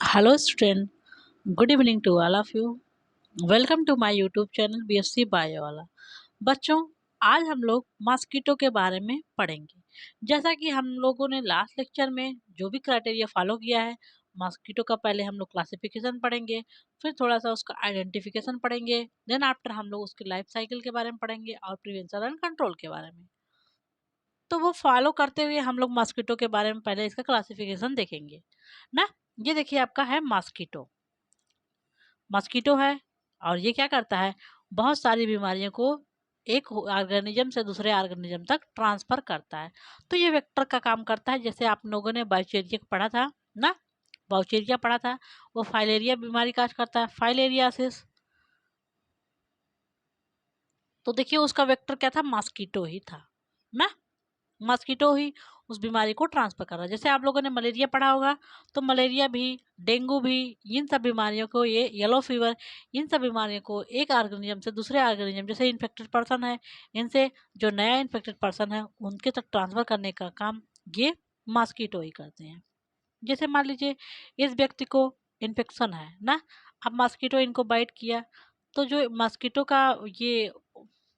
Hello student, good evening to all of you. Welcome to my YouTube channel BSc bio वाला। बच्चों, आज हम लोग मॉस्किटो के बारे में पढ़ेंगे। जैसा कि हम लोगों ने लास्ट लेक्चर में जो भी क्राइटेरिया फॉलो किया है, मॉस्किटो का पहले हम लोग क्लासिफिकेशन पढ़ेंगे, फिर थोड़ा सा उसका आइडेंटिफिकेशन पढ़ेंगे, देन आफ्टर हम लोग उसकी लाइफ साइकिल के बारे में पढ़ेंगे और प्रिवेंशन एंड कंट्रोल के बारे में। तो वो फॉलो करते हुए हम लोग मॉस्किटो के बारे में पहले इसका क्लासिफिकेशन देखेंगे ना। ये देखिए, आपका है मॉस्किटो। मस्कीटो है और ये क्या करता है, बहुत सारी बीमारियों को एक ऑर्गेनिज्म से दूसरे ऑर्गेनिज्म तक ट्रांसफर करता है। तो ये वेक्टर का काम करता है। जैसे आप लोगों ने बायोचेरिया पढ़ा था ना, बायोचेरिया पढ़ा था, वो फाइलेरिया बीमारी काज करता है, फाइलेरियासिस। तो देखिए उसका वेक्टर क्या था, मस्कीटो ही था ना। मस्कीटो ही उस बीमारी को ट्रांसफर कर रहा है। जैसे आप लोगों ने मलेरिया पढ़ा होगा, तो मलेरिया भी, डेंगू भी, इन सब बीमारियों को, ये येलो फीवर, इन सब बीमारियों को एक ऑर्गेनिज्म से दूसरे ऑर्गेनिज्म, जैसे इन्फेक्टेड पर्सन है, इनसे जो नया इन्फेक्टेड पर्सन है उनके तक ट्रांसफर करने का काम ये मस्कीटो ही करते हैं। जैसे मान लीजिए इस व्यक्ति को इन्फेक्शन है ना, अब मस्कीटो इनको बाइट किया, तो जो मस्कीटो का ये,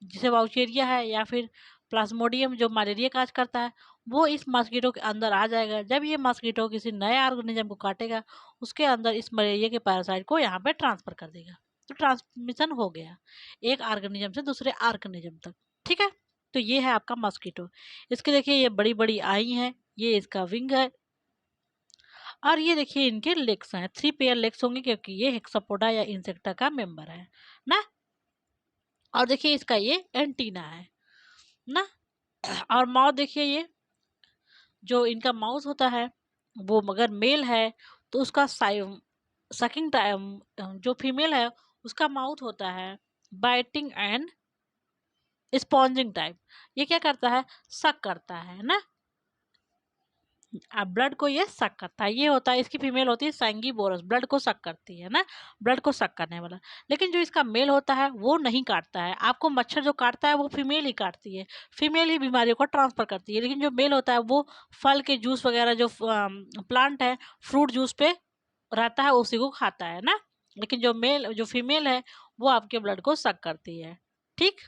जिसे वाउचेरिया है या फिर प्लाज्मोडियम जो मलेरिया काज करता है, वो इस मस्कीटो के अंदर आ जाएगा। जब ये मस्कीटो किसी नए ऑर्गेनिज्म को काटेगा, उसके अंदर इस मलेरिया के पैरासाइट को यहाँ पे ट्रांसफर कर देगा। तो ट्रांसमिशन हो गया एक ऑर्गेनिज्म से दूसरे ऑर्गेनिज्म तक। ठीक है, तो ये है आपका मस्कीटो। इसके देखिए ये बड़ी बड़ी आई है, ये इसका विंग है, और ये देखिए इनके लेग्स हैं, 3 पेयर लेग्स होंगे क्योंकि ये हेक्सापोडा या इंसेक्टा का मेंबर है ना। और देखिए इसका ये एंटीना है ना। और माउथ देखिए, ये जो इनका माउथ होता है, वो मगर मेल है तो उसका सकिंग टाइम, जो फीमेल है उसका माउथ होता है बाइटिंग एंड स्पॉन्जिंग टाइप। ये क्या करता है, सक करता है ना। अब ब्लड को ये सक करता है, ये होता है, इसकी फीमेल होती है सैंगीबोरस, ब्लड को सक करती है ना, ब्लड को सक करने वाला। लेकिन जो इसका मेल होता है वो नहीं काटता है। आपको मच्छर जो काटता है वो फीमेल ही काटती है, फीमेल ही बीमारियों को ट्रांसफर करती है। लेकिन जो मेल होता है वो फल के जूस वगैरह, जो प्लांट है, फ्रूट जूस पे रहता है, उसी को खाता है ना। लेकिन जो फीमेल है वो आपके ब्लड को सक करती है। ठीक,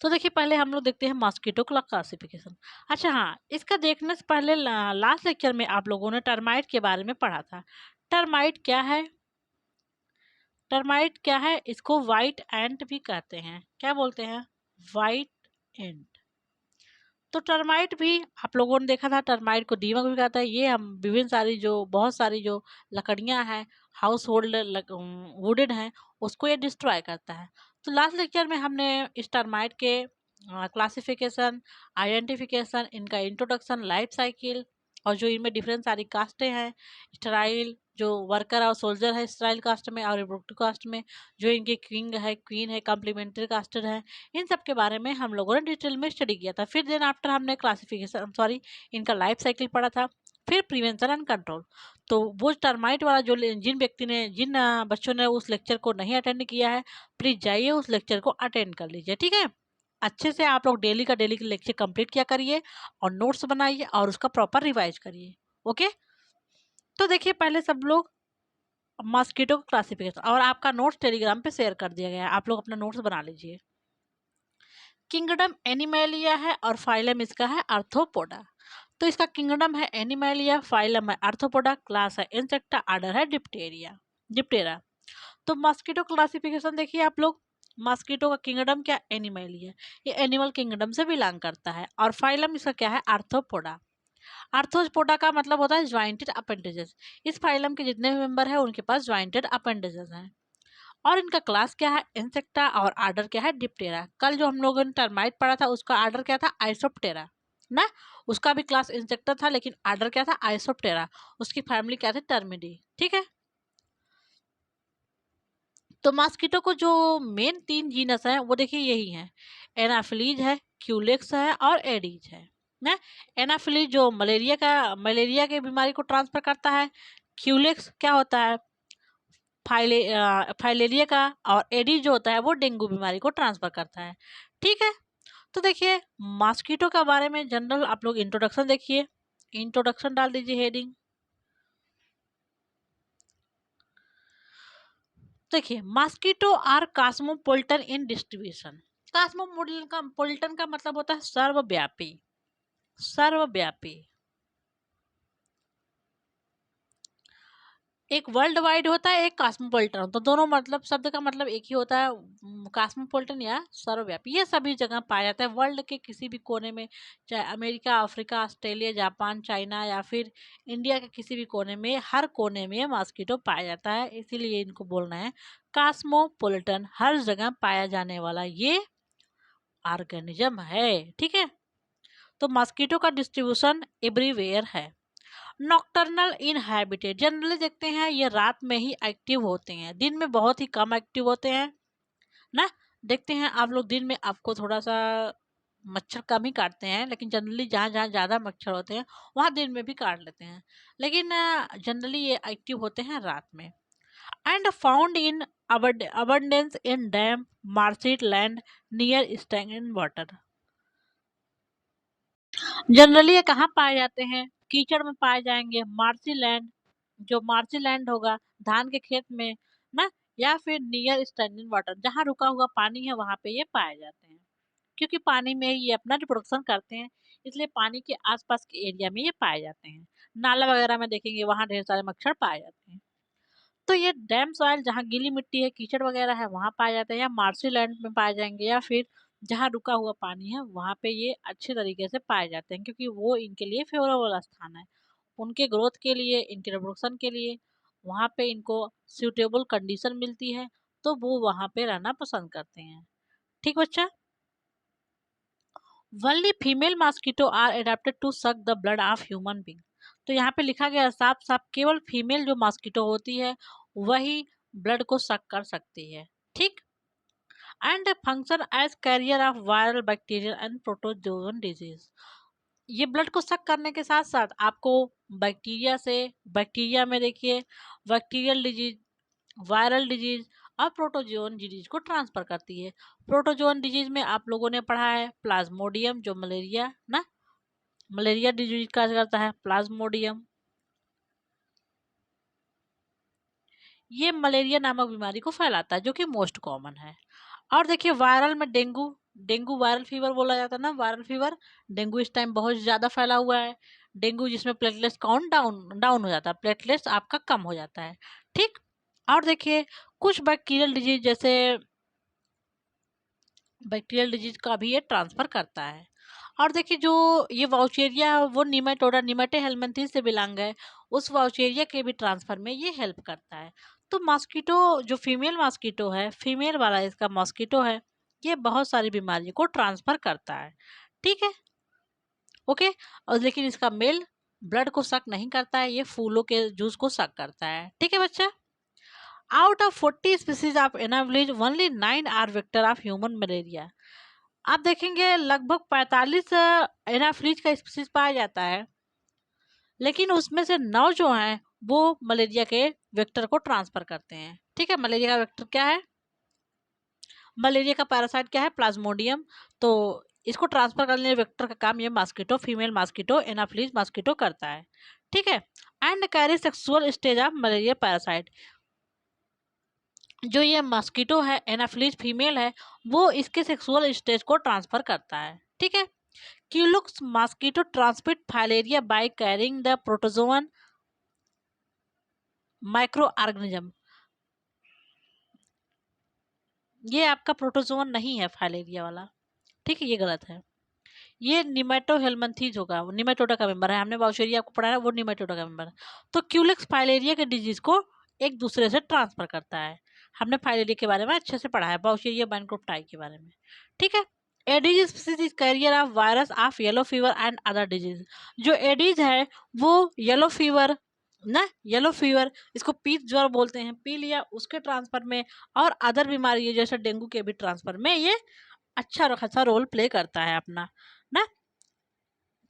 तो देखिए पहले हम लोग देखते हैं मॉस्किटो का क्लासिफिकेशन। अच्छा हाँ, इसका देखने से पहले लास्ट लेक्चर में आप लोगों ने टर्माइट के बारे में पढ़ा था। टर्माइट क्या है, टर्माइट क्या है, इसको वाइट एंट भी कहते हैं। क्या बोलते हैं, वाइट एंट। तो टर्माइट भी आप लोगों ने देखा था, टर्माइट को दीमक भी कहता है। ये हम विभिन्न सारी जो, बहुत सारी जो लकड़ियां हैं, हाउस होल्ड वुडेड हैं, उसको ये डिस्ट्रॉय करता है। तो लास्ट लेक्चर में हमने इस टर्माइट के क्लासिफिकेशन, आइडेंटिफिकेशन, इनका इंट्रोडक्शन, लाइफ साइकिल, और जो इनमें डिफरेंट सारी कास्टें हैं, स्टराइल जो वर्कर और सोल्जर है स्टराइल कास्ट में, और रिप्रोडक्टिव कास्ट में जो इनके किंग है, क्वीन है, कॉम्प्लीमेंट्री कास्टेड है, इन सब के बारे में हम लोगों ने डिटेल में स्टडी किया था। फिर देन आफ्टर हमने क्लासिफिकेशन, सॉरी, इनका लाइफ साइकिल पढ़ा था, फिर प्रिवेंशन एंड कंट्रोल। तो वो टर्माइट वाला जो, जिन व्यक्ति ने, जिन बच्चों ने उस लेक्चर को नहीं अटेंड किया है, प्लीज जाइए उस लेक्चर को अटेंड कर लीजिए। ठीक है, अच्छे से आप लोग डेली का डेली लेक्चर कंप्लीट किया करिए और नोट्स बनाइए और उसका प्रॉपर रिवाइज करिए। ओके, तो देखिए पहले सब लोग मॉस्किटो क्लासिफिकेशन, और आपका नोट्स टेलीग्राम पे शेयर कर दिया गया है, आप लोग अपना नोट्स बना लीजिए। किंगडम एनिमैलिया है और फाइलम इसका है आर्थ्रोपोडा। तो इसका किंगडम है एनिमैलिया, फाइलम है आर्थ्रोपोडा, क्लास है इंसेक्टा, आर्डर है डिप्टेरा। तो मॉस्किटो क्लासिफिकेशन देखिए आप लोग, मॉस्किटो का किंगडम क्या, एनिमैलिया, ये एनिमल किंगडम से बिलोंग करता है। और फाइलम इसका क्या है, आर्थ्रोपोडा। आर्थ्रोपोडा का मतलब होता है ज्वाइंटेड अपेंडेजेस। इस फाइलम के जितने भी मेंबर हैं उनके पास ज्वाइंटेड अपेंडेजेस हैं। और इनका क्लास क्या है, इंसेक्टा, और आर्डर क्या है, डिप्टेरा। कल जो हम लोगों ने टर्माइट पढ़ा था उसका आर्डर क्या था, आइसोप्टेरा ना, उसका भी क्लास इंसेक्टा था लेकिन आर्डर क्या था, आइसोप्टेरा। उसकी फैमिली क्या थी, टर्मिडी। ठीक है, तो मॉस्किटो को जो मेन 3 जीनस हैं वो देखिए यही हैं, एनाफिलीज है, क्यूलेक्स है और एडीज है ना। एनाफिलीज जो मलेरिया के बीमारी को ट्रांसफर करता है, क्यूलेक्स क्या होता है, फाइलेरिया का, और एडी जो होता है वो डेंगू बीमारी को ट्रांसफर करता है। ठीक है, तो देखिए मॉस्किटो के बारे में जनरल आप लोग इंट्रोडक्शन देखिए, इंट्रोडक्शन डाल दीजिए हेडिंग। देखिए mosquito are cosmopolitan in distribution. Cosmopolitan का मतलब होता है सर्वव्यापी, सर्वव्यापी। एक वर्ल्ड वाइड होता है, एक कास्मोपोलिटन, तो दोनों मतलब शब्द का मतलब एक ही होता है, कास्मोपोलिटन या सर्वव्यापी। ये सभी जगह पाया जाता है वर्ल्ड के किसी भी कोने में, चाहे America, Africa, Australia, Japan, China या फिर इंडिया के किसी भी कोने में, हर कोने में मॉस्किटो पाया जाता है, इसीलिए इनको बोलना है कास्मोपोलिटन, हर जगह पाया जाने वाला ये ऑर्गेनिज्म है। ठीक है, तो मॉस्किटो का डिस्ट्रीब्यूशन एवरीवेयर है। नॉक्टर्नल इनहैबिटेट, जनरली देखते हैं ये रात में ही एक्टिव होते हैं, दिन में बहुत ही कम एक्टिव होते हैं ना। देखते हैं आप लोग दिन में आपको थोड़ा सा मच्छर कम ही काटते हैं, लेकिन जनरली जहाँ जहाँ ज़्यादा मच्छर होते हैं वहाँ दिन में भी काट लेते हैं, लेकिन जनरली ये एक्टिव होते हैं रात में। And found in abundance in damp marshy land near stagnant water। Generally ये कहाँ पाए जाते हैं? कीचड़ में पाए जाएंगे, मार्सी लैंड, जो मार्सी लैंड होगा धान के खेत में ना, या फिर नियर स्टैंडिंग वाटर, जहाँ रुका हुआ पानी है वहां पे ये पाए जाते हैं, क्योंकि पानी में ही ये अपना रिप्रोडक्शन करते हैं, इसलिए पानी के आसपास के एरिया में ये पाए जाते हैं। नाला वगैरह में देखेंगे वहां ढेर सारे मच्छर पाए जाते हैं। तो ये डैम सॉइल जहाँ गीली मिट्टी है, कीचड़ वगैरह है, वहाँ पाए जाते हैं, या मार्शी लैंड में पाए जाएंगे, या फिर जहाँ रुका हुआ पानी है वहाँ पे ये अच्छे तरीके से पाए जाते हैं, क्योंकि वो इनके लिए फेवरेबल स्थान है, उनके ग्रोथ के लिए, इनके रिप्रोडक्शन के लिए वहाँ पे इनको सूटेबल कंडीशन मिलती है, तो वो वहाँ पे रहना पसंद करते हैं। ठीक बच्चा। Only female mosquito are adapted to suck the blood of human being। तो यहाँ पे लिखा गया साफ साफ, केवल फीमेल जो मॉस्किटो होती है वही ब्लड को सक कर सकती है। ठीक। And function as carrier of viral bacterial and protozoan disease. ये ब्लड को सक करने के साथ साथ आपको बैक्टीरिया से, बैक्टीरिया में देखिए बैक्टीरियल डिजीज, वायरल डिजीज और प्रोटोजोन डिजीज को ट्रांसफर करती है। प्रोटोजोन डिजीज में आप लोगों ने पढ़ा है प्लाज्मोडियम, जो मलेरिया ना, मलेरिया डिजीज का करता है प्लाज्मोडियम, ये मलेरिया नामक बीमारी को फैलाता है, जो कि मोस्ट कॉमन है। और देखिए वायरल में डेंगू, डेंगू वायरल फीवर बोला जाता है ना, वायरल फीवर, डेंगू इस टाइम बहुत ज़्यादा फैला हुआ है। डेंगू जिसमें प्लेटलेट्स काउंट डाउन डाउन हो जाता है, प्लेटलेट्स आपका कम हो जाता है। ठीक। और देखिए कुछ बैक्टीरियल डिजीज, जैसे बैक्टीरियल डिजीज का भी ये ट्रांसफर करता है। और देखिए जो ये वाउचेरिया है वो निमेटोडा, निमेटे हेलमिंथेस से बिलोंग है, उस वाउचेरिया के भी ट्रांसफर में ये हेल्प करता है। तो मॉस्किटो जो फीमेल मॉस्किटो है, फीमेल वाला इसका मॉस्किटो है, ये बहुत सारी बीमारियों को ट्रांसफर करता है। ठीक है, ओके। और लेकिन इसका मेल ब्लड को सक नहीं करता है, ये फूलों के जूस को सक करता है। ठीक है बच्चा। Out of 40 species of anopheles only 9 are vector of human malaria. आप देखेंगे लगभग 45 एनाफ्लीज का स्पीसीज पाया जाता है, लेकिन उसमें से 9 जो हैं वो मलेरिया के वेक्टर को ट्रांसफर करते हैं। ठीक है, मलेरिया का वेक्टर क्या है? मलेरिया का पैरासाइट क्या है? प्लाज्मोडियम। तो इसको ट्रांसफर करने वाले वेक्टर का काम ये mosquito, female mosquito, Anopheles mosquito करता है। ठीक है। And carry sexual stage of malaria parasite. जो ये मॉस्किटो है, एनाफ्लीज फीमेल है, वो इसके सेक्सुअल स्टेज को ट्रांसफर करता है। ठीक है। Culex mosquito transmit filaria by carrying the protozoan microorganism. ये आपका प्रोटोजोन नहीं है फाइलेरिया वाला, ठीक है, ये गलत है। ये निमेटो हेलमिंथेस होगा, वो निमेटोडा का मेंबर है, हमने बाउशेरिया को पढ़ा है, वो निमेटोडा का मेंबर है। तो क्यूलिक्स फाइलेरिया के डिजीज को एक दूसरे से ट्रांसफर करता है। हमने फाइलेरिया के बारे में अच्छे से पढ़ा है, बाउशेरिया बैनक्रोफ्टाई के बारे में। ठीक है। Aedes species is carrier of virus of yellow fever and other disease. जो एडीज है वो येलो फीवर ना, येलो फीवर, इसको पीत ज्वर बोलते हैं, पी लिया उसके ट्रांसफर में, और अदर बीमारी है जैसे डेंगू के भी ट्रांसफर में ये अच्छा खासा रोल प्ले करता है अपना ना।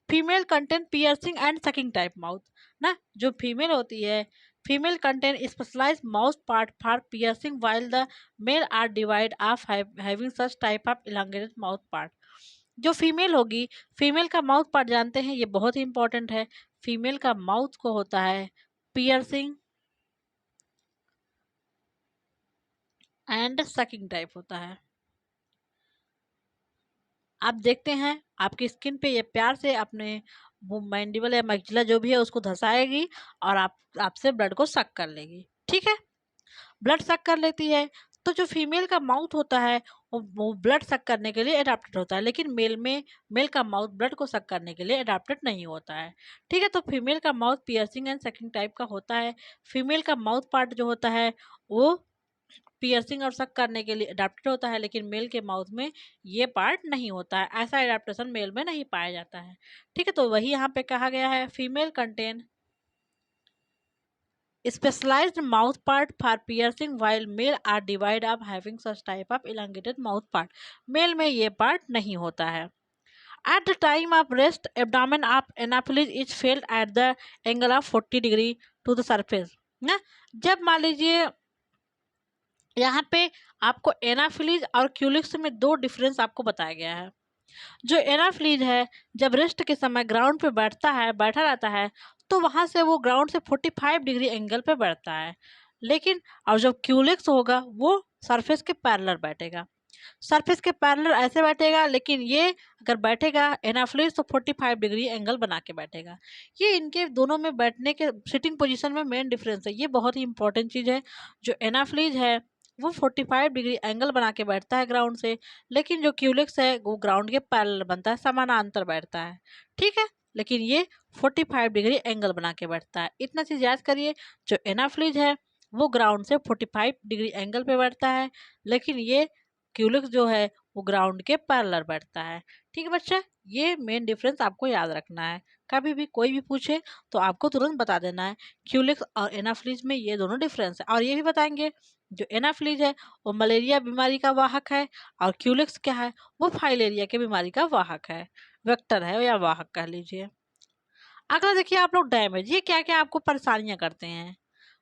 Female content piercing and sucking type mouth ना, जो फीमेल होती है, female content specialised mouth part for piercing while the male are devoid of having such type of elongated mouth part. जो फीमेल होगी, फीमेल का माउथ पार्ट जानते हैं, ये बहुत ही इंपॉर्टेंट है। फीमेल का माउथ को होता है पियर्सिंग एंड सकिंग टाइप होता है। आप देखते हैं आपकी स्किन पे ये प्यार से अपने वो मैंडिबल या मैक्सिला जो भी है उसको धसाएगी और आपसे ब्लड को सक कर लेगी। ठीक है, ब्लड सक कर लेती है। तो जो फीमेल का माउथ होता है वो ब्लड सक करने के लिए अडेप्टेड होता है, लेकिन मेल का माउथ ब्लड को सक करने के लिए अडेप्टेड नहीं होता है। ठीक है, तो फीमेल का mouth piercing and sucking type का होता है। फीमेल का माउथ पार्ट जो होता है वो पियर्सिंग और सक करने के लिए अडेप्टेड होता है, लेकिन मेल के माउथ में ये पार्ट नहीं होता है। ऐसा अडेप्टेशन मेल में नहीं पाया जाता है। ठीक है, तो वही यहाँ पे कहा गया है, female contain specialized mouth part for piercing while male are divided up having such type of elongated mouth part। Male में ये पार्ट नहीं होता है। At the time of rest, abdomen of anaphylis is felt at the angle of 40 degree to the surface। ना, जब मान लीजिए यहाँ पे आपको एनाफिलीज और क्यूलिक्स में दो डिफरेंस आपको बताया गया है। जो एनाफ्लीज है जब रेस्ट के समय ग्राउंड पे बैठा रहता है तो वहां से वो ग्राउंड से 45 डिग्री एंगल पे बैठता है, लेकिन और जब क्यूलेक्स होगा वो सरफेस के पैरेलल बैठेगा। सरफेस के पैरेलल ऐसे बैठेगा, लेकिन ये अगर बैठेगा एनाफ्लीज तो 45 डिग्री एंगल बना के बैठेगा। ये इनके दोनों में बैठने के सिटिंग पोजीशन में मेन डिफरेंस है। ये बहुत ही इंपॉर्टेंट चीज़ है। जो एनाफ्लीज है वो 45 डिग्री एंगल बना के बैठता है ग्राउंड से, लेकिन जो क्यूलेक्स है वो ग्राउंड के पैरेलल बनता है, समानांतर बैठता है। ठीक है, लेकिन ये 45 डिग्री एंगल बना के बैठता है। इतना चीज़ याद करिए, जो एनाफ्लीज है वो ग्राउंड से 45 डिग्री एंगल पे बैठता है, लेकिन ये क्यूलिक्स जो है वो ग्राउंड के पैरेलल बैठता है। ठीक है बच्चा, ये मेन डिफरेंस आपको याद रखना है। कभी भी कोई भी पूछे तो आपको तुरंत बता देना है क्यूलिक्स और एनाफ्लीज में ये दोनों डिफरेंस है। और ये भी बताएंगे जो एनाफ्लीज है वो मलेरिया बीमारी का वाहक है, और क्यूलिक्स क्या है वो फाइलेरिया के बीमारी का वाहक है, वेक्टर है या वाहक कह लीजिए। अगला देखिए आप लोग डैमेज, ये क्या क्या आपको परेशानियां करते हैं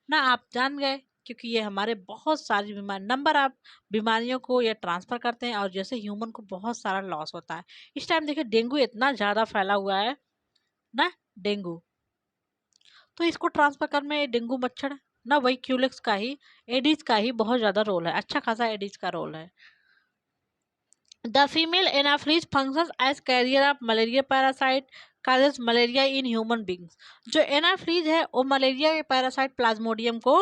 ना, आप जान गए, क्योंकि ये हमारे बहुत सारी बीमारी नंबर आप बीमारियों को ये ट्रांसफर करते हैं, और जैसे ह्यूमन को बहुत सारा लॉस होता है। इस टाइम देखिए डेंगू इतना ज़्यादा फैला हुआ है ना, डेंगू, तो इसको ट्रांसफर करने में डेंगू मच्छर ना वही क्यूलेक्स का ही, एडिस का ही बहुत ज़्यादा रोल है, अच्छा खासा एडिस का रोल है। The female anopheles functions as carrier of malaria parasite causes malaria in human beings। जो एनाफ्लीज है वो मलेरिया के पैरासाइट प्लाज्मोडियम को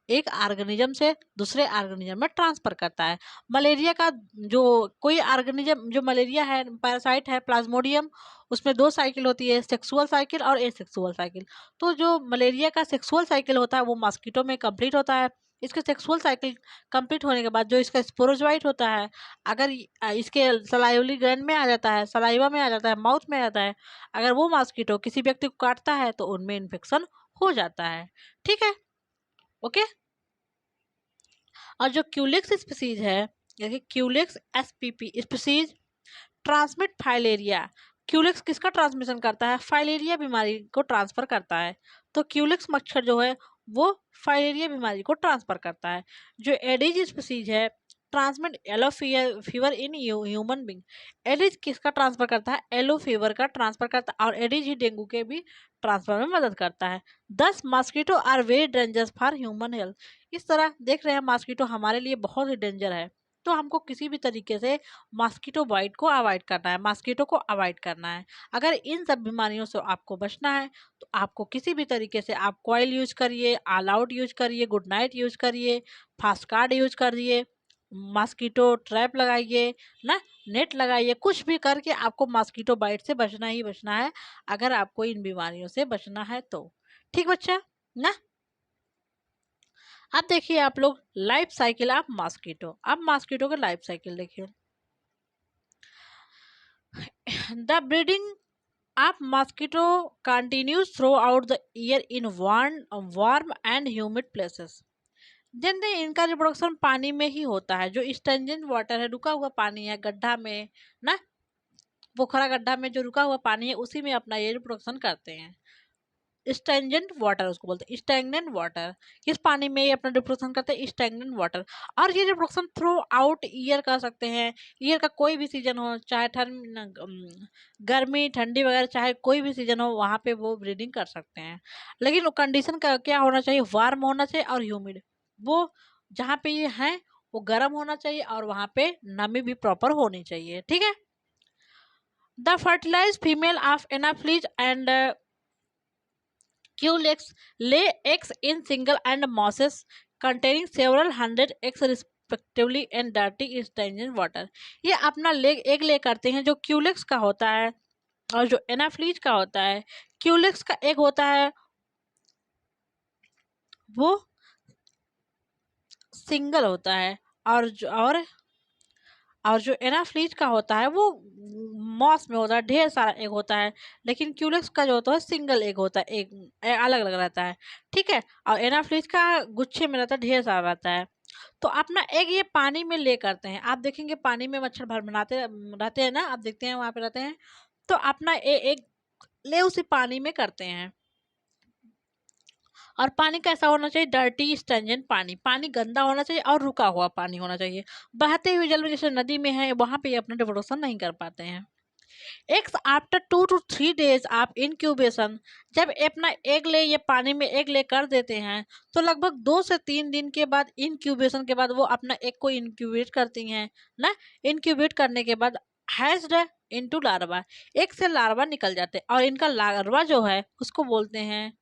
एक ऑर्गेनिज्म से दूसरे ऑर्गेनिज्म में ट्रांसफर करता है। मलेरिया का जो कोई ऑर्गेनिज्म, जो मलेरिया है पैरासाइट है प्लाज्मोडियम, उसमें दो साइकिल होती है, सेक्सुअल साइकिल और एसेक्सुअल साइकिल। तो जो मलेरिया का सेक्सुअल साइकिल होता है वो मॉस्किटो में कंप्लीट होता है। इसके सेक्सुअल साइकिल कंप्लीट होने के बाद जो इसका स्पोरोजोइट होता है, अगर इसके सलाइवली ग्लैंड में आ जाता है, सलाइवा में आ जाता है, माउथ में आ जाता है, अगर वो मॉस्किटो किसी व्यक्ति को काटता है तो उनमें इन्फेक्शन हो जाता है। ठीक है, ओके। और जो क्यूलिक्स स्पीसीज है, जैसे Culex SPP species transmit filaria. Culex किसका ट्रांसमिशन करता है, फाइलेरिया बीमारी को ट्रांसफर करता है। तो क्यूलिक्स मच्छर जो है वो फाइलेरिया बीमारी को ट्रांसफर करता है। जो एडिज स्पीसीज है transmit yellow fever in human being. Adage किसका ट्रांसफर करता है, येलो फीवर का ट्रांसफर करता है, और एडिज ही डेंगू के भी ट्रांसफर में मदद करता है। 10 mosquito are very dangerous for human health. इस तरह देख रहे हैं मॉस्किटो हमारे लिए बहुत ही डेंजर है, तो हमको किसी भी तरीके से मॉस्किटो बाइट को अवॉइड करना है, मॉस्किटो को अवॉइड करना है। अगर इन सब बीमारियों से आपको बचना है तो आपको किसी भी तरीके से आप कॉइल यूज करिए, ऑल आउट यूज करिए, गुड नाइट यूज करिए, फास्ट कार्ड यूज करिए, मॉस्किटो ट्रैप लगाइए ना, नेट लगाइए, कुछ भी करके आपको मॉस्किटो बाइट से बचना ही बचना है, अगर आपको इन बीमारियों से बचना है तो। ठीक बच्चा ना। अब देखिए आप लोग लाइफ साइकिल ऑफ मॉस्किटो। अब मॉस्किटो का लाइफ साइकिल देखिए। The breeding of mosquito continues through out the year in warm and humid places. जिनसे इनका रिप्रोडक्शन पानी में ही होता है, जो स्टेंजेंट वाटर है, रुका हुआ पानी है गड्ढा में ना, पोखरा गड्ढा में जो रुका हुआ पानी है उसी में अपना ये रिप्रोडक्शन करते हैं। स्टेंजेंट वाटर उसको बोलते हैं, स्टैग्नेंट वाटर। किस पानी में ये अपना रिप्रोडक्शन करते हैं, स्टैग्नेंट वाटर। और ये रिप्रोडक्शन थ्रू आउट ईयर कर सकते हैं, ईयर का कोई भी सीजन हो, चाहे गर्मी ठंडी वगैरह, चाहे कोई भी सीजन हो वहाँ पे वो ब्रीडिंग कर सकते हैं। लेकिन कंडीशन का क्या होना चाहिए, वार्म होना चाहिए और ह्यूमिड। वो जहाँ पे ये हैं वो गर्म होना चाहिए और वहाँ पे नमी भी प्रॉपर होनी चाहिए। ठीक है। The fertilise female of Anopheles and Culex lay eggs in single and mosses containing several hundred eggs respectively in dirty stagnant water। ये अपना लेग एग ले करते हैं जो क्यूलेक्स का होता है और जो एनाफ्लीज का होता है। क्यूलेक्स का एग होता है वो सिंगल होता है और जो एनाफ्लीज का होता है वो मॉस में होता है, ढेर सारा एग होता है। लेकिन क्यूलेक्स का जो होता है सिंगल एग होता है, एक अलग अलग रहता है। ठीक है। और एनाफ्लीज का गुच्छे में रहता है, ढेर सारा रहता है। तो अपना एग ये पानी में ले करते हैं। आप देखेंगे पानी में मच्छर भर बनाते रहते हैं ना, आप देखते हैं वहां पे रहते हैं। तो अपना एग ले उसे पानी में करते हैं। और पानी कैसा होना चाहिए? डर्टी स्टेंजेंट पानी, पानी गंदा होना चाहिए और रुका हुआ पानी होना चाहिए। बहते हुए जल में जैसे नदी में है वहां पे अपना रिप्रोडक्शन नहीं कर पाते हैं। Eggs after 2 to 3 days of incubation, जब अपना एग ले ये पानी में एग ले कर देते हैं तो लगभग 2 से 3 दिन के बाद इंक्यूबेशन के बाद वो अपना एग को इंक्यूबेट करती हैं ना। इंक्यूबेट करने के बाद हैज्ड इनटू लार्वा, एक से लार्वा निकल जाते हैं और इनका लार्वा जो है उसको बोलते हैं,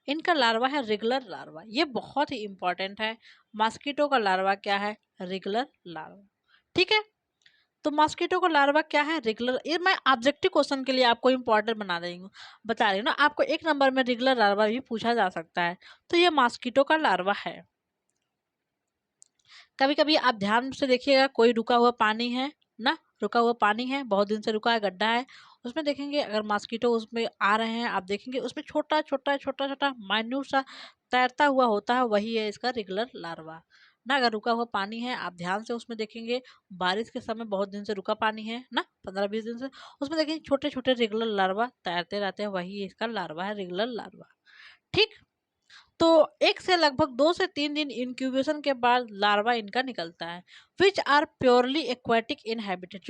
इनका लार्वा है रेगुलर लार्वा। ये बहुत ही इंपॉर्टेंट है। मॉस्किटो का लार्वा क्या है? Regular larva. ठीक है। तो मॉस्किटो का लार्वा क्या है? रेगुलर। ये मैं ऑब्जेक्टिव क्वेश्चन के लिए आपको इंपॉर्टेंट बता रही हूँ ना। आपको एक नंबर में रेगुलर लार्वा भी पूछा जा सकता है। तो ये मॉस्किटो का लार्वा है। कभी कभी आप ध्यान से देखिएगा, कोई रुका हुआ पानी है ना, रुका हुआ पानी है, बहुत दिन से रुका है, गड्ढा है, उसमें देखेंगे अगर मॉस्किटो उसमें आ रहे हैं, आप देखेंगे उसमें छोटा छोटा छोटा छोटा माइन्यूट सा तैरता हुआ होता है, वही है इसका रेगुलर लार्वा ना। अगर रुका हुआ पानी है आप ध्यान से उसमें देखेंगे, बारिश के समय बहुत दिन से रुका पानी है ना, 15-20 दिन से, उसमें देखेंगे छोटे छोटे रेगुलर लार्वा तैरते रहते हैं, वही इसका लार्वा है, रेगुलर लार्वा। ठीक। तो एक से लगभग 2 से 3 दिन इंक्यूबेशन के बाद लार्वा इनका निकलता है। Which are purely aquatic inhabited,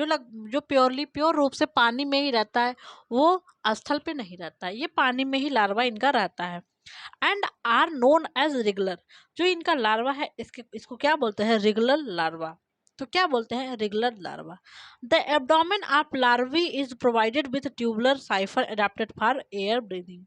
जो प्योर रूप से पानी में ही रहता है, वो स्थल पे नहीं रहता है, ये पानी में ही लार्वा इनका रहता है। And are known as regular, जो इनका लार्वा है इसको क्या बोलते हैं? Regular larva. तो क्या बोलते हैं? Regular larva. The abdomen of larvae is provided with tubular siphon adapted for air breathing.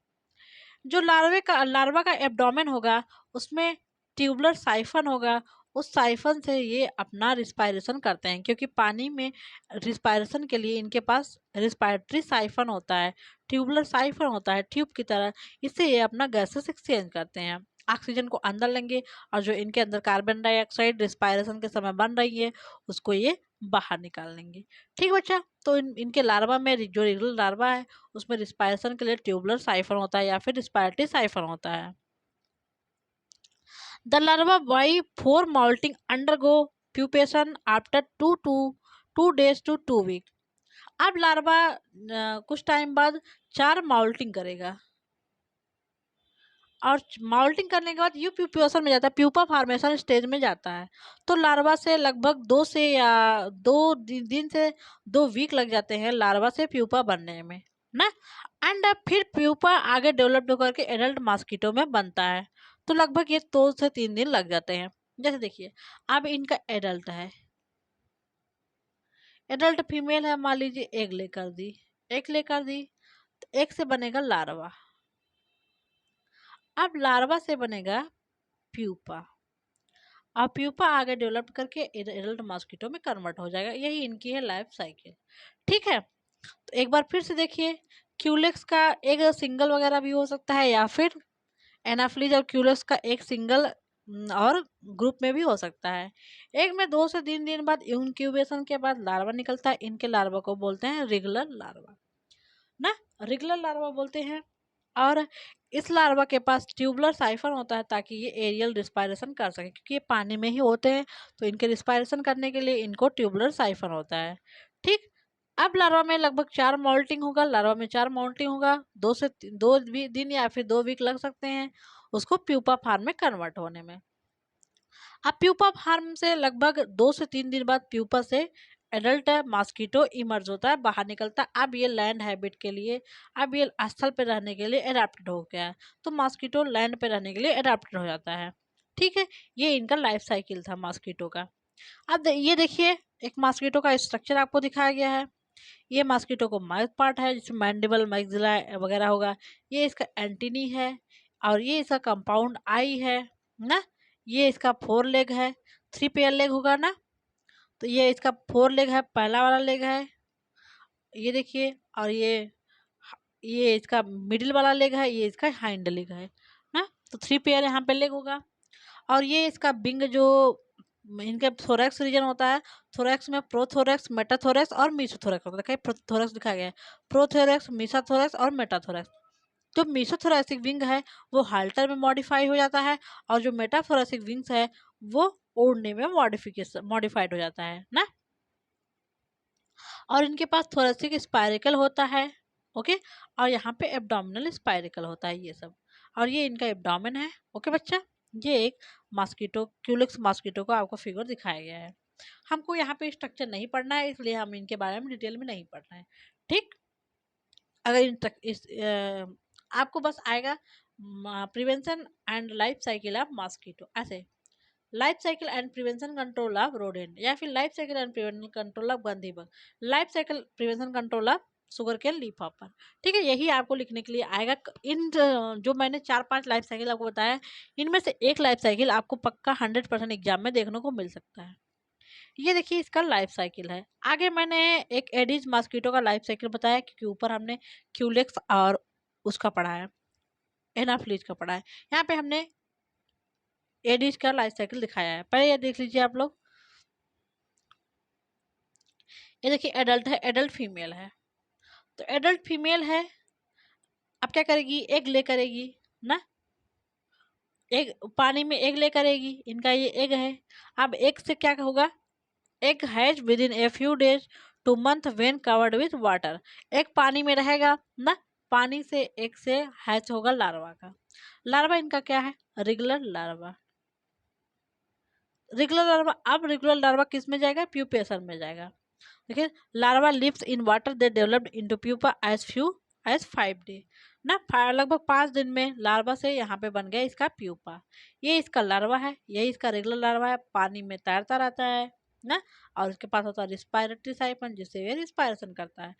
जो लार्वा का एब्डोमेन होगा उसमें ट्यूबुलर साइफन होगा, उस साइफन से ये अपना रिस्पायरेशन करते हैं, क्योंकि पानी में रिस्पायरेशन के लिए इनके पास रिस्पायरेटरी साइफन होता है, ट्यूबुलर साइफन होता है ट्यूब की तरह। इससे ये अपना गैसेस एक्सचेंज करते हैं, ऑक्सीजन को अंदर लेंगे और जो इनके अंदर कार्बन डाइऑक्साइड रिस्पायरेशन के समय बन रही है उसको ये बाहर निकाल लेंगे। ठीक बच्चा। तो इनके लार्वा में जो रेगुलर लार्वा है उसमें रिस्पायरेशन के लिए ट्यूबुलर साइफन होता है या फिर रिस्पायरेटरी साइफन होता है। The larva by four माउल्टिंग undergo pupation after 2 days to 2 weeks। अब लार्वा कुछ टाइम बाद 4 माउल्टिंग करेगा और माउल्टिंग करने के बाद यू प्यूपेशन में जाता है, प्यूपा फॉर्मेशन स्टेज में जाता है। तो लार्वा से लगभग 2 से 2 वीक लग जाते हैं लार्वा से प्यूपा बनने में ना। एंड फिर प्यूपा आगे डेवलप होकर के एडल्ट मॉस्किटो में बनता है। तो लगभग ये 2 से 3 दिन लग जाते हैं। जैसे देखिए अब इनका एडल्ट है, एडल्ट फीमेल है, मान लीजिए एग लेकर दी तो एग से बनेगा लार्वा। अब लार्वा से बनेगा प्यूपा और प्यूपा आगे डेवलप करके एडल्ट मॉस्किटो में कन्वर्ट हो जाएगा। यही इनकी है लाइफ साइकिल। ठीक है। तो एक बार फिर से देखिए, क्यूलेक्स का एक सिंगल वगैरह भी हो सकता है या फिर एनाफ्लीज और क्यूलेक्स का एक सिंगल और ग्रुप में भी हो सकता है। एक में 2 से 3 दिन बाद इंक्यूबेशन के बाद लार्वा निकलता है, इनके लार्वा को बोलते हैं रेगुलर लार्वा ना, रेगुलर लार्वा बोलते हैं। और इस लार्वा के पास ट्यूबुलर साइफन होता है ताकि ये एरियल रिस्पायरेशन कर सके, क्योंकि ये पानी में ही होते हैं तो इनके रिस्पायरेशन करने के लिए इनको ट्यूबुलर साइफन होता है। ठीक। अब लार्वा में लगभग 4 माउल्टिंग होगा, लार्वा में 4 माउल्टिंग होगा, 2 दिन या फिर 2 वीक लग सकते हैं उसको प्यूपा फार्म में कन्वर्ट होने में। अब प्यूपा फार्म से लगभग 2 से 3 दिन बाद प्यूपा से एडल्ट मॉस्किटो इमर्ज होता है, बाहर निकलता है। अब ये लैंड हैबिट के लिए, अब ये स्थल पे रहने के लिए एडाप्टेड हो गया है, तो मॉस्किटो लैंड पे रहने के लिए एडाप्टेड हो जाता है। ठीक है, ये इनका लाइफ साइकिल था मॉस्किटो का। अब ये देखिए, एक मॉस्किटो का स्ट्रक्चर आपको दिखाया गया है। ये मॉस्किटो को माउथ पार्ट है, जिसमें मैंडिबल मैक्सिला वगैरह होगा। ये इसका एंटीनी है, और ये इसका कंपाउंड आई है ना। ये इसका 4 लेग है, 3 पेयर लेग होगा ना, तो ये इसका 4 लेग है, पहला वाला लेग है, ये देखिए। और ये इसका मिडिल वाला लेग है, ये इसका हाइंड लेग है ना। तो 3 पेयर यहाँ पे लेग होगा। और ये इसका विंग जो इनके थोरैक्स रीजन होता है, थोरैक्स में प्रोथोरैक्स, मेटाथोरैक्स और मीसोथोरैक्स होता है। देखिए प्रोथोरैक्स दिखाया गया है, प्रोथोरैक्स, मीसाथोरैक्स और मेटाथोरैक्स। जो मीसोथोरैसिक विंग है वो हाल्टर में मॉडिफाई हो जाता है, और जो मेटाथोरैसिक विंग्स है वो ओढ़ने में मॉडिफाइड हो जाता है ना। और इनके पास थोरेसिक स्पाइरिकल होता है, ओके। और यहाँ पे एब्डोमिनल स्पाइरिकल होता है, ये सब। और ये इनका एब्डोमेन है, ओके बच्चा। ये एक मॉस्किटो, क्यूलिक्स मॉस्किटो का आपको फिगर दिखाया गया है। हमको यहाँ पे स्ट्रक्चर नहीं पढ़ना है, इसलिए हम इनके बारे में डिटेल में नहीं पढ़ रहे हैं, ठीक। अगर आपको बस आएगा prevention and life cycle of mosquito, ऐसे life cycle and prevention control of rodent, या फिर life cycle and prevention control of गंधी bug, life cycle prevention control of sugarcane leafhopper. ठीक है, यही आपको लिखने के लिए आएगा। इन जो मैंने 4-5 लाइफ साइकिल आपको बताया, इनमें से एक लाइफ साइकिल आपको पक्का 100% एग्जाम में देखने को मिल सकता है। ये देखिए इसका लाइफ साइकिल है। आगे मैंने एक एडिज मॉस्किटो का लाइफ साइकिल बताया, क्योंकि ऊपर हमने क्यूलेक्स और उसका पढ़ा है, एनाफ्लीज का पढ़ा है। यहाँ पे हमने एडिज का लाइफ साइकिल दिखाया है। पहले ये देख लीजिए आप लोग। ये देखिए एडल्ट है, एडल्ट फीमेल है। तो एडल्ट फीमेल है, अब क्या करेगी, एग ले करेगी ना। एग पानी में एग ले करेगी, इनका ये एग है। अब एग से क्या होगा, egg has with in a few days two month when covered with water. Egg पानी में रहेगा ना, पानी से एग से हैच होगा लार्वा का। लार्वा इनका क्या है, रेगुलर लार्वा। रेगुलर लार्वा, अब रेगुलर लार्वा किस में जाएगा, प्यूपेशन में जाएगा। देखिए larva lives in water, they developed into pupa as few as 5 day ना। लगभग 5 दिन में लार्वा से यहाँ पे बन गया इसका प्यूपा। ये इसका लार्वा है, यही इसका रेगुलर लार्वा है, पानी में तैरता रहता है ना। और उसके पास होता है रिस्पायरेटरी साइफन, जिससे ये रिस्पायरेशन करता है।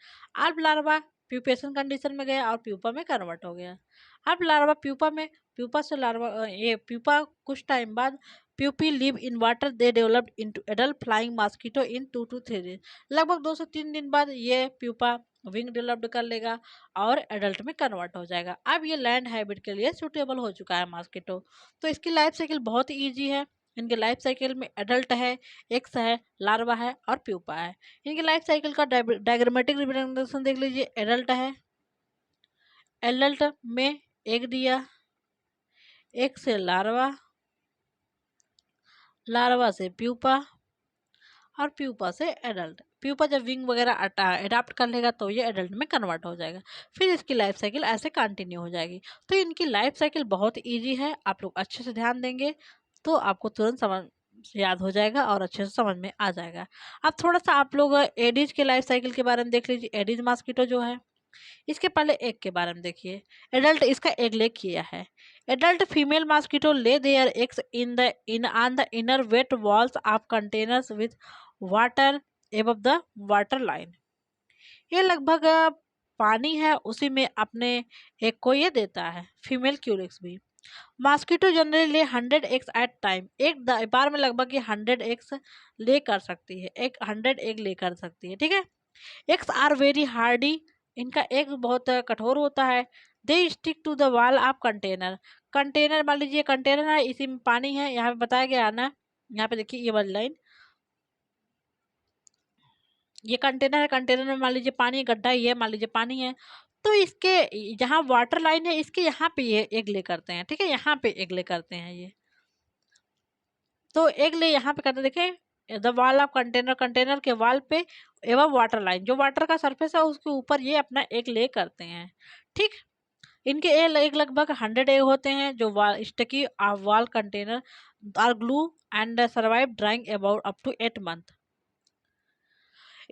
अब लार्वा प्यूपेशन कंडीशन में गया और प्यूपा में कन्वर्ट हो गया। अब लार्वा प्यूपा में, प्यूपा से लार्वा, ये प्यूपा कुछ टाइम बाद pupae live in water, they developed into adult flying mosquito in 2 to 3 days. लगभग 2 से 3 दिन बाद ये प्यूपा विंग डेवलप्ड कर लेगा और एडल्ट में कन्वर्ट हो जाएगा। अब ये लैंड हैबिट के लिए सूटेबल हो चुका है मॉस्किटो। तो इसकी लाइफ साइकिल बहुत ईजी है। इनके लाइफ साइकिल में एडल्ट है, एक्स है, लार्वा है और प्यूपा है। इनकी लाइफ साइकिल का डायग्रामेटिक रिप्रेजेंटेशन देख लीजिए। एडल्ट है, एडल्ट में एग दिया, एग से लार्वा, लार्वा से प्यूपा और प्यूपा से एडल्ट। प्यूपा जब विंग वगैरह अडाप्ट कर लेगा तो ये एडल्ट में कन्वर्ट हो जाएगा। फिर इसकी लाइफ साइकिल ऐसे कंटिन्यू हो जाएगी। तो इनकी लाइफ साइकिल बहुत इजी है, आप लोग अच्छे से ध्यान देंगे तो आपको तुरंत समझ याद हो जाएगा और अच्छे से समझ में आ जाएगा। अब थोड़ा सा आप लोग एडिज के लाइफ साइकिल के बारे में देख लीजिए। एडिज मॉस्किटो जो है, इसके पहले एग के बारे में देखिए। एडल्ट इसका एग ले किया है। Adult female mosquito lay their eggs in on the inner wet walls of containers with water above the water line. ये लगभग पानी है उसी में अपने एग को ये देता है, फीमेल क्यूलिक्स भी। मॉस्किटो जनरली ले 100 एग्स एट टाइम, एक बार में लगभग ये 100 एग्स ले कर सकती है, एक 100 एग ले कर सकती है, ठीक है। एग्स आर वेरी हार्डी, इनका एग बहुत कठोर होता है। They stick to the wall of container, container मान लीजिए कंटेनर है, इसी में पानी है, यहाँ पे बताया गया ना। यहाँ पे देखिए ये वाली लाइन, ये कंटेनर है, कंटेनर में मान लीजिए पानी, गड्ढा ये मान लीजिए पानी है। तो इसके जहाँ वाटर लाइन है इसके यहाँ पे ये एग ले करते हैं, ठीक है, यहाँ पे एग ले करते हैं ये। तो एग ले यहाँ पे करते हैं, देखें the wall of container, container के वॉल पे एवं वाटर लाइन, जो वाटर का सरफेस है उसके ऊपर ये अपना एग ले करते हैं, ठीक। इनके एग लगभग 100 एग होते हैं, जो sticky wall container are glue and survive drying about up to 8 month.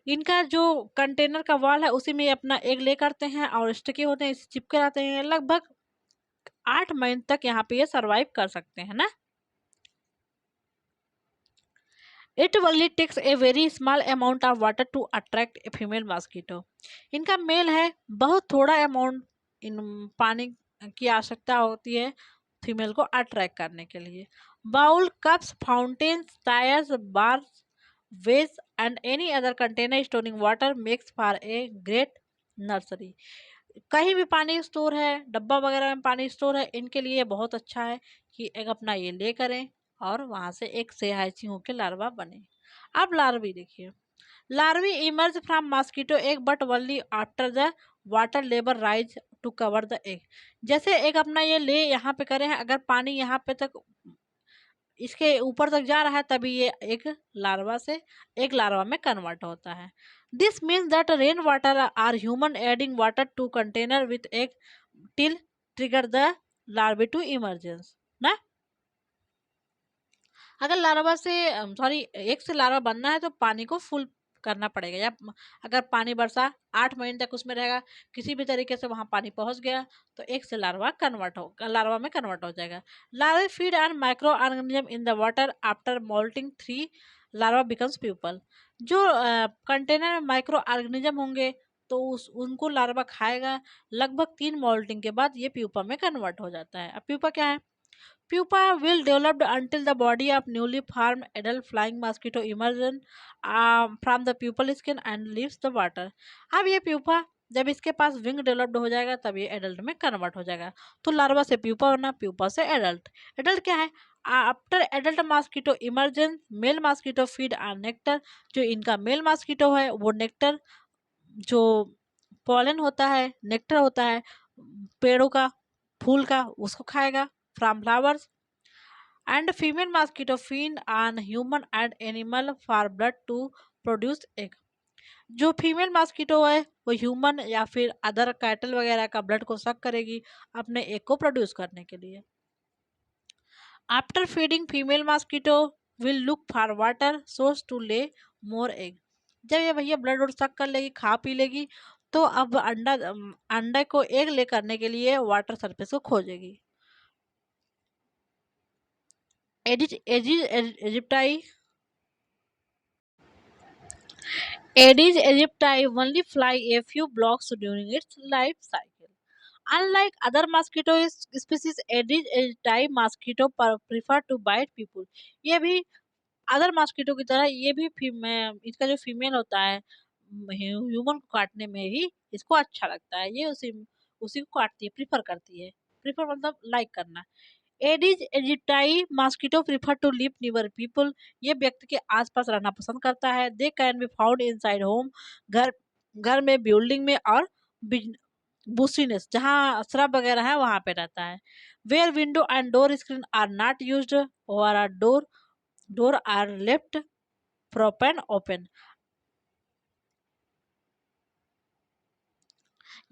इनका जो कंटेनर का वॉल है उसी में ये अपना एग ले करते हैं और स्टिकी होते हैं, इसे चिपके रहते हैं। लगभग 8 महीने तक यहाँ पे ये सरवाइव कर सकते हैं ना। It only takes a very small amount of water to attract a female mosquito. इनका मेल है, बहुत थोड़ा अमाउंट इन पानी की आवश्यकता होती है फीमेल को अट्रैक्ट करने के लिए। Bowl, cups, fountains, tyres, bars, vase and any other container storing water makes for a great nursery. कहीं भी पानी स्टोर है, डब्बा वगैरह में पानी स्टोर है, इनके लिए बहुत अच्छा है कि एक अपना ये ले करें और वहां से एक से हैचिंग होकर लार्वा बने। अब लार्वी देखिए, larvae emerge from mosquito egg but only after the water level rise to cover the egg. जैसे एक अपना ये ले यहाँ पे करें हैं, अगर पानी यहाँ पे तक इसके ऊपर तक जा रहा है तभी ये एक लार्वा से एक लार्वा में कन्वर्ट होता है। This means that rain water or human adding water to container with egg till trigger the larvae to emergence ना। अगर लार्वा से सॉरी एक से लार्वा बनना है तो पानी को फुल करना पड़ेगा, या अगर पानी बरसा 8 महीने तक उसमें रहेगा, किसी भी तरीके से वहां पानी पहुंच गया तो एक से लार्वा में कन्वर्ट हो जाएगा। Larva feed on micro organism in the water after moulting 3 larva becomes pupal. जो कंटेनर में माइक्रो ऑर्गेनिज्म होंगे तो उनको लार्वा खाएगा। लगभग 3 मोल्टिंग के बाद ये प्यूपा में कन्वर्ट हो जाता है। अब प्यूपा क्या है? Pupa will develop until the body of newly formed adult flying mosquito emerges from the pupal skin and leaves the water. अब ये प्यूपा जब इसके पास विंग डेवलप्ड हो जाएगा तब ये एडल्ट में कन्वर्ट हो जाएगा। तो लार्वा से प्यूपा होना, प्यूपा से एडल्ट। एडल्ट क्या है? After adult mosquito emergence male mosquito feed on nectar. जो इनका मेल मॉस्किटो है वो नेक्टर, जो पॉलन होता है, नेक्टर होता है पेड़ों का, फूल का, उसको खाएगा from flowers. And female mosquito feed on human and animal for blood to produce egg. जो फीमेल मॉस्किटो है वो ह्यूमन या फिर अदर कैटल वगैरह का ब्लड को सक करेगी अपने एग को प्रोड्यूस करने के लिए। After feeding female mosquito will look for water source to lay more egg. जब ये भैया ब्लड और सक कर लेगी, खा पी लेगी, तो अब अंडा को एग ले करने के लिए वाटर सरफेस को खोजेगी। Aedes aegypti only fly a few blocks during its life cycle. Unlike other mosquito species, Aedes aegypti mosquito prefer to bite people. ये भी अदर मॉस्किटो की तरह ये भी इसका जो फीमेल होता है ह्यूमन को काटने में ही इसको अच्छा लगता है। ये उसी उसी को काटती है, प्रिफर करती है। प्रिफर मतलब लाइक करना। Aedes aegypti mosquito prefer to live near people. ये व्यक्ति के आसपास रहना पसंद करता है। They can be found inside home, घर घर में, बिल्डिंग में और बुशीनेस जहाँ श्रब वगैरह है वहां पे रहता है। Where window and door screen are not used और आर डोर आर लेफ्ट प्रोपेन ओपन।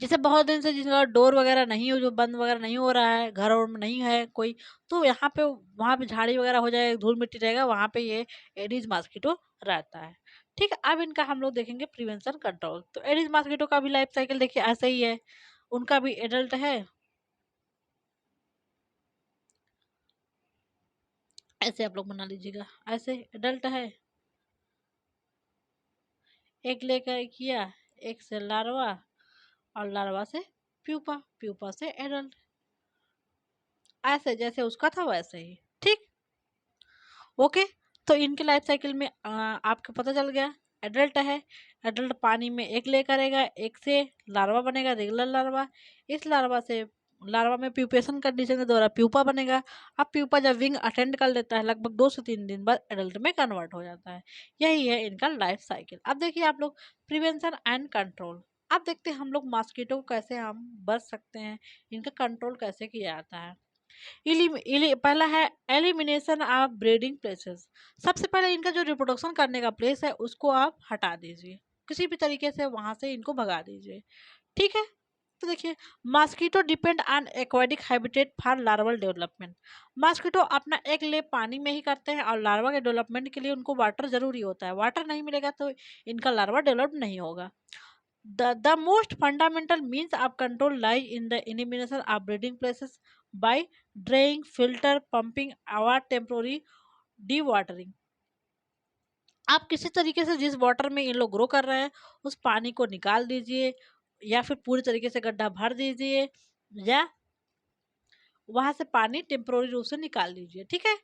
जैसे बहुत दिन से जिसका डोर वगैरह नहीं हो, जो बंद वगैरह नहीं हो रहा है, घर और में नहीं है कोई, तो यहाँ पे वहाँ पे झाड़ी वगैरह हो जाए, धूल मिट्टी रहेगा, वहाँ पे ये एडिज मॉस्किटो रहता है। ठीक है, अब इनका हम लोग देखेंगे प्रिवेंशन कंट्रोल। तो एडिज मॉस्किटो का भी लाइफ साइकिल देखिए ऐसा ही है। उनका भी एडल्ट है, ऐसे आप लोग बना लीजिएगा, ऐसे एडल्ट है, एक लेकर किया, एक से लार्वा और लार्वा से प्यूपा, प्यूपा से एडल्ट, ऐसे जैसे उसका था वैसे ही। ठीक, ओके। तो इनके लाइफ साइकिल में आपको पता चल गया। एडल्ट है, एडल्ट पानी में एक ले करेगा, एक से लार्वा बनेगा, रेगुलर लार्वा। इस लार्वा से लार्वा में प्यूपेशन कंडीशन के द्वारा प्यूपा बनेगा। अब प्यूपा जब विंग अटेंड कर लेता है लगभग 2 से 3 दिन बाद एडल्ट में कन्वर्ट हो जाता है। यही है इनका लाइफ साइकिल। अब देखिए आप लोग प्रिवेंशन एंड कंट्रोल। अब देखते हैं हम लोग मॉस्किटो को कैसे हम बच सकते हैं, इनका कंट्रोल कैसे किया जाता है। पहला है एलिमिनेशन ऑफ ब्रीडिंग प्लेसेस। सबसे पहले इनका जो रिप्रोडक्शन करने का प्लेस है उसको आप हटा दीजिए, किसी भी तरीके से वहां से इनको भगा दीजिए। ठीक है, तो देखिए, mosquito depend on aquatic habitat for larval development. Mosquito अपना एग ले पानी में ही करते हैं और लार्वा के डेवलपमेंट के लिए उनको वाटर जरूरी होता है। वाटर नहीं मिलेगा तो इनका लार्वा डेवलप नहीं होगा। The most fundamental means of control lie in the elimination of breeding places by draining, filter, pumping or temporary dewatering। आप किसी तरीके से जिस वाटर में इन लोग ग्रो कर रहे हैं उस पानी को निकाल दीजिए, या फिर पूरी तरीके से गड्ढा भर दीजिए, या वहां से पानी टेम्पोररी रूप से निकाल दीजिए, ठीक है।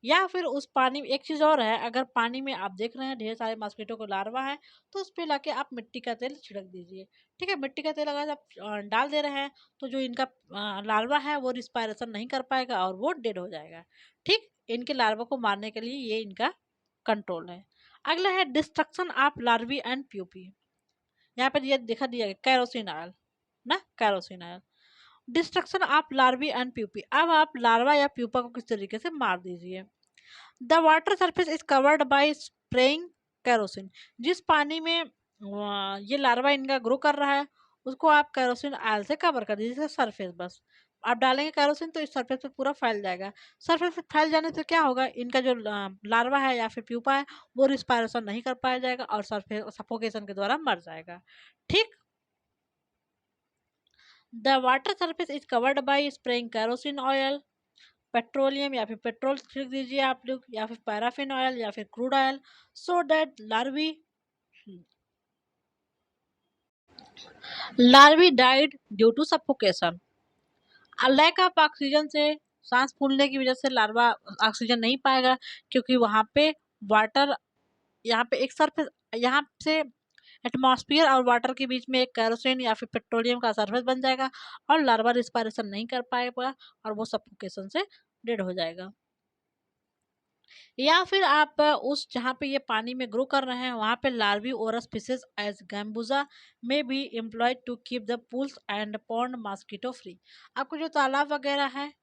या फिर उस पानी में एक चीज और है, अगर पानी में आप देख रहे हैं ढेर सारे मॉस्किटो को लार्वा है तो उस पे लाके आप मिट्टी का तेल छिड़क दीजिए, ठीक है। मिट्टी का तेल अगर आप डाल दे रहे हैं तो जो इनका लार्वा है वो रिस्पायरेशन नहीं कर पाएगा और वो डेड हो जाएगा, ठीक। इनके लार्वा को मारने के लिए ये इनका कंट्रोल है। अगला है destruction of larvae and pupae. यहाँ पे ये दिखा दिया गया कैरोसिन ऑयल ना, kerosene oil. Destruction of larvae and pupae. अब आप लार्वा या प्यूपा को किस तरीके से मार दीजिए। The water surface is covered by spraying kerosene. जिस पानी में ये लार्वा इनका ग्रो कर रहा है उसको आप कैरोसिन ऑयल से कवर कर दीजिए, सरफेस बस आप डालेंगे कैरोसिन तो इस सरफेस पे पूरा फैल जाएगा। सरफेस पे फैल जाने से क्या होगा, इनका जो लार्वा है या फिर प्यूपा है वो रिस्पायरेशन नहीं कर पाया जाएगा और सरफेस सफोकेशन के द्वारा मर जाएगा, ठीक। The water surface is covered by spraying kerosene oil, petroleum या फिर पेट्रोल छिड़क दीजिए आप लोग, या फिर पैराफिन ऑयल या फिर crude oil, so that larvae died due to suffocation. Lack of oxygen से, सांस फूलने की वजह से लार्वा ऑक्सीजन नहीं पाएगा, क्योंकि वहां पे वाटर, यहाँ पे एक सरफेस, यहाँ से एटमॉस्फेयर और वाटर के बीच में एक कैरोसिन या फिर पेट्रोलियम का सरफेस बन जाएगा और लार्वा रिस्पायरेशन नहीं कर पाएगा और वो सफोकेशन से डेड हो जाएगा। या फिर आप उस जहाँ पे ये पानी में ग्रो कर रहे हैं वहाँ पे larvivorous fishes as gambusia may be employed to keep the pools and pond mosquito free. आपको जो तालाब वगैरह है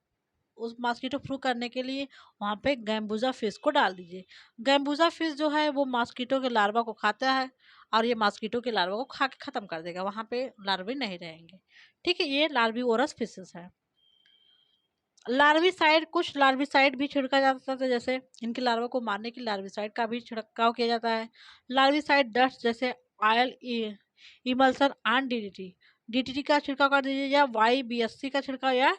उस मॉस्किटो फ्रू करने के लिए वहाँ पे गैम्बुजा फिश को डाल दीजिए। गैम्बुजा फिश जो है वो मॉस्किटो के लार्वा को खाता है और ये मॉस्किटो के लार्वा को खा के ख़त्म कर देगा, वहाँ पे लार्वे नहीं रहेंगे, ठीक है। ये लार्वी ओरस फिशेस है। लार्विसाइड, कुछ लार्विसाइड भी छिड़का जाता है, जैसे इनके लार्वा को मारने के लार्विसाइड का भी छिड़काव किया जाता है। लार्विसाइड डस्ट जैसे oil emulsion and DDT, DDT का छिड़काव कर दीजिए, या YBSC का छिड़काव, या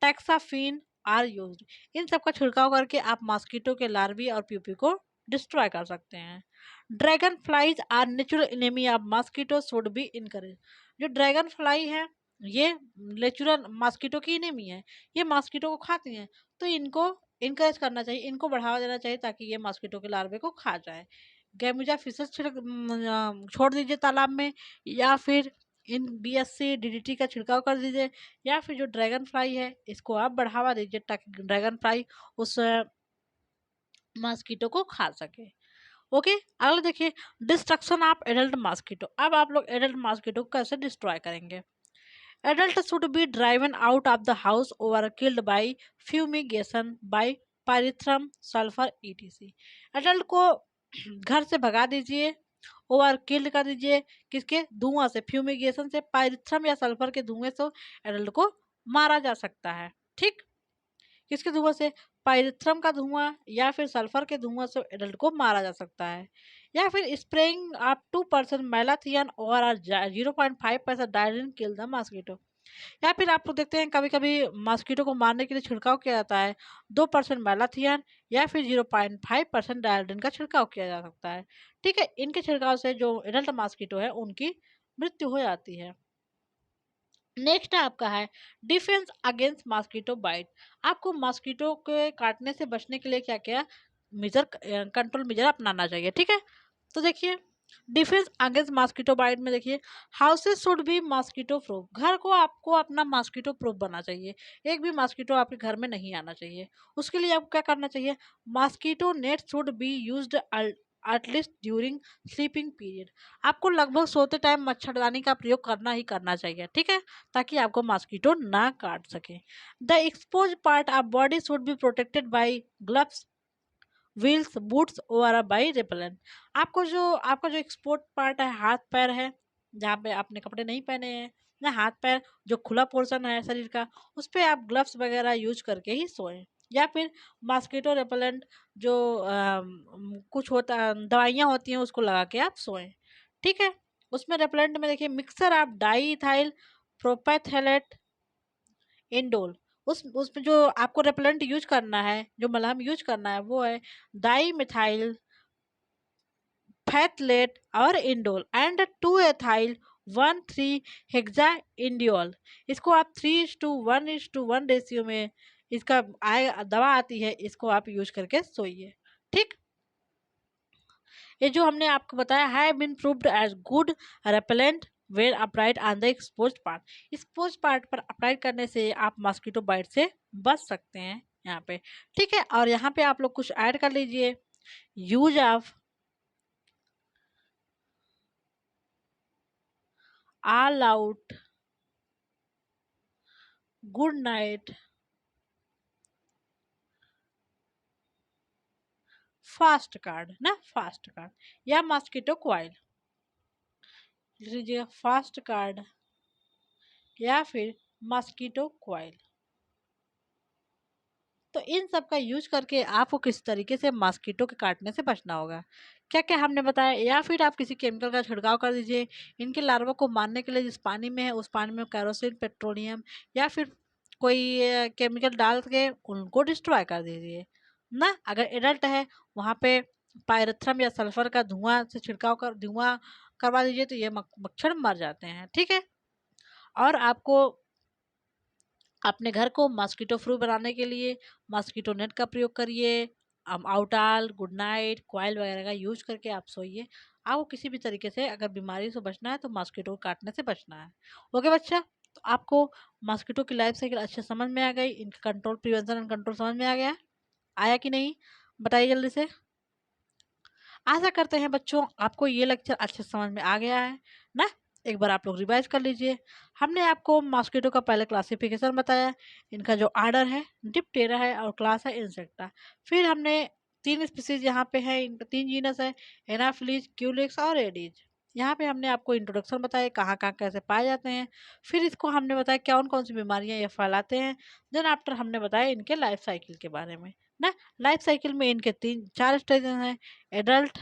टैक्साफिन आर यूज्ड। इन सब का छिड़काव करके आप मॉस्किटो के लार्वी और प्यूपी को डिस्ट्रॉय कर सकते हैं। Dragonflies are natural enemy of mosquito should be encourage. जो ड्रैगन फ्लाई है ये नेचुरल मॉस्किटो की एनिमी है, ये मॉस्किटो को खाती हैं, तो इनको इनकरेज करना चाहिए, इनको बढ़ावा देना चाहिए ताकि ये मॉस्किटो के लार्वे को खा जाए। गैमुजा फिशेस छोड़ दीजिए तालाब में, या फिर इन BSC DDT का छिड़काव कर दीजिए, या फिर जो ड्रैगन फ्लाई है इसको आप बढ़ावा दीजिए ताकि ड्रैगन फ्लाई उस मॉस्किटो को खा सके। ओके, अगला देखिए डिस्ट्रक्शन ऑफ एडल्ट मॉस्किटो। अब आप लोग एडल्ट मॉस्किटो को कैसे डिस्ट्रॉय करेंगे। Adult should be driven out of the house or killed by fumigation by pyrethrum, sulfur etc। Adult को घर से भगा दीजिए, ओवर किल्ड कर दीजिए, किसके धुआं से, फ्यूमिगेशन से, पायरिथ्रम या सल्फर के धुएं से एडल्ट को मारा जा सकता है, ठीक। किसके धुआं से, पायरिथ्रम का धुआं या फिर सल्फर के धुआं से एडल्ट को मारा जा सकता है। या फिर स्प्रेइंग अप 2% मैलाथियन और 0.5% डायरिन किल द मॉस्किटो। या फिर आप लोग देखते हैं कभी कभी मॉस्किटो को मारने के लिए छिड़काव किया जाता है, 2% मैलाथियन या फिर 0.5% डायरिन का छिड़काव किया जा सकता है, ठीक है। इनके छिड़काव से जो एडल्ट मॉस्किटो है उनकी मृत्यु हो जाती है। नेक्स्ट आपका है डिफेंस अगेंस्ट मॉस्किटो बाइट। आपको मॉस्किटो के काटने से बचने के लिए क्या क्या मेजर, कंट्रोल मेजर अपनाना चाहिए, ठीक है। तो देखिए डिफेंस अगेंस्ट मॉस्किटो बाइट में देखिए houses should be mosquito proof. घर को आपको अपना मॉस्किटो प्रूफ बनना चाहिए, एक भी मॉस्किटो आपके घर में नहीं आना चाहिए। उसके लिए आपको क्या करना चाहिए, mosquito net should be used at least during sleeping period. आपको लगभग सोते टाइम मच्छरदानी का प्रयोग करना ही करना चाहिए, ठीक है, ताकि आपको मॉस्किटो ना काट सके। The expose part of body should be protected by gloves, wheels, boots और बाई रिपेलेंट। आपका जो एक्सपोर्ट पार्ट है, हाथ पैर है, जहाँ पे आपने कपड़े नहीं पहने हैं, ना हाथ पैर जो खुला पोर्शन है शरीर का, उस पे आप ग्लव्स वगैरह यूज करके ही सोएं। या फिर मॉस्किटो रेपेलेंट जो कुछ होता दवाइयाँ होती हैं उसको लगा के आप सोएं। ठीक है, उसमें रेपेलेंट में देखिए मिक्सर आप डाई इथाइल प्रोपेथेलेट इंडोल, उसमें जो आपको रेपेलेंट यूज करना है, जो मलहम यूज करना है वो है डाई मिथाइल फैथलेट और इंडोल एंड 2 एथाइल 1,3 हेक्सा इंडियोल। इसको आप 3:1:1 रेशियो में इसका दवा आती है, इसको आप यूज करके सोइए। ठीक, ये जो हमने आपको बताया है been proved as good repellent where applied on the exposed part. Exposed part पर अप्लाई करने से आप मॉस्किटो बाइट से बच सकते हैं यहाँ पे। ठीक है, और यहाँ पे आप लोग कुछ ऐड कर लीजिए। Use of all out good night fast card ना, फास्ट कार्ड या मॉस्किटो कॉइल लीजिए, फास्ट कार्ड या फिर मॉस्किटो कॉइल। तो इन सब का यूज करके आपको किस तरीके से मॉस्किटो के काटने से बचना होगा, क्या क्या हमने बताया। या फिर आप किसी केमिकल का छिड़काव कर दीजिए इनके लार्वा को मारने के लिए, जिस पानी में है उस पानी में कैरोसिन पेट्रोलियम या फिर कोई केमिकल डाल के उनको डिस्ट्रॉय कर दीजिए ना। अगर एडल्ट है वहाँ पे पायरेथ्रम या सल्फर का धुआं करवा दीजिए, तो ये मच्छर मर जाते हैं। ठीक है, और आपको अपने घर को मॉस्किटो प्रूफ बनाने के लिए मॉस्किटो नेट का प्रयोग करिए। आउटाल गुड नाइट कॉइल वगैरह का यूज करके आप सोइए। आपको किसी भी तरीके से अगर बीमारी से बचना है तो मॉस्किटो काटने से बचना है। ओके बच्चा, तो आपको मॉस्किटो की लाइफ साइकिल अच्छे समझ में आ गई, इनका कंट्रोल प्रिवेंशन एंड कंट्रोल समझ में आ गया, आया कि नहीं बताइए जल्दी से। आशा करते हैं बच्चों आपको ये लेक्चर अच्छे समझ में आ गया है ना। एक बार आप लोग रिवाइज कर लीजिए। हमने आपको मॉस्किटो का पहले क्लासिफिकेशन बताया, इनका जो आर्डर है डिप्टेरा है और क्लास है इंसेक्टा। फिर हमने 3 स्पीसीज यहाँ पे है, इनका 3 जीनस है, एनाफिलीज क्यूलिक्स और एडीज। यहाँ पे हमने आपको इंट्रोडक्शन बताया कहाँ कहाँ कैसे पाए जाते हैं। फिर इसको हमने बताया कौन कौन सी बीमारियाँ ये फैलाते हैं। देन आफ्टर हमने बताया इनके लाइफ साइकिल के बारे में ना। लाइफ साइकिल में इनके 3-4 स्टेज हैं, एडल्ट,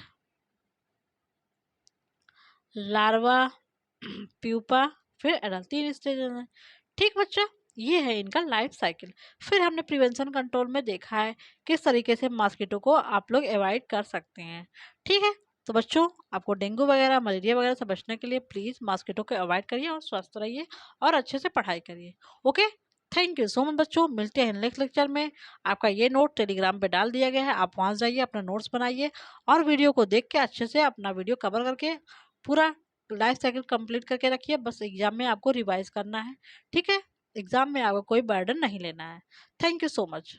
लार्वा, प्यूपा, फिर एडल्ट, 3 स्टेज हैं। ठीक बच्चा, ये है इनका लाइफ साइकिल। फिर हमने प्रिवेंशन कंट्रोल में देखा है किस तरीके से मॉस्किटो को आप लोग अवॉइड कर सकते हैं। ठीक है, तो बच्चों आपको डेंगू वगैरह मलेरिया वगैरह से बचने के लिए प्लीज़ मॉस्किटो को अवॉइड करिए और स्वस्थ रहिए और अच्छे से पढ़ाई करिए। Okay, thank you so much बच्चों, मिलते हैं नेक्स्ट लेक्चर में। आपका ये नोट टेलीग्राम पे डाल दिया गया है, आप वहाँ जाइए अपना नोट्स बनाइए और वीडियो को देख के अच्छे से अपना वीडियो कवर करके पूरा लाइफ साइकिल कंप्लीट करके रखिए। बस एग्जाम में आपको रिवाइज करना है। ठीक है, एग्जाम में आपको कोई बर्डन नहीं लेना है। Thank you so much.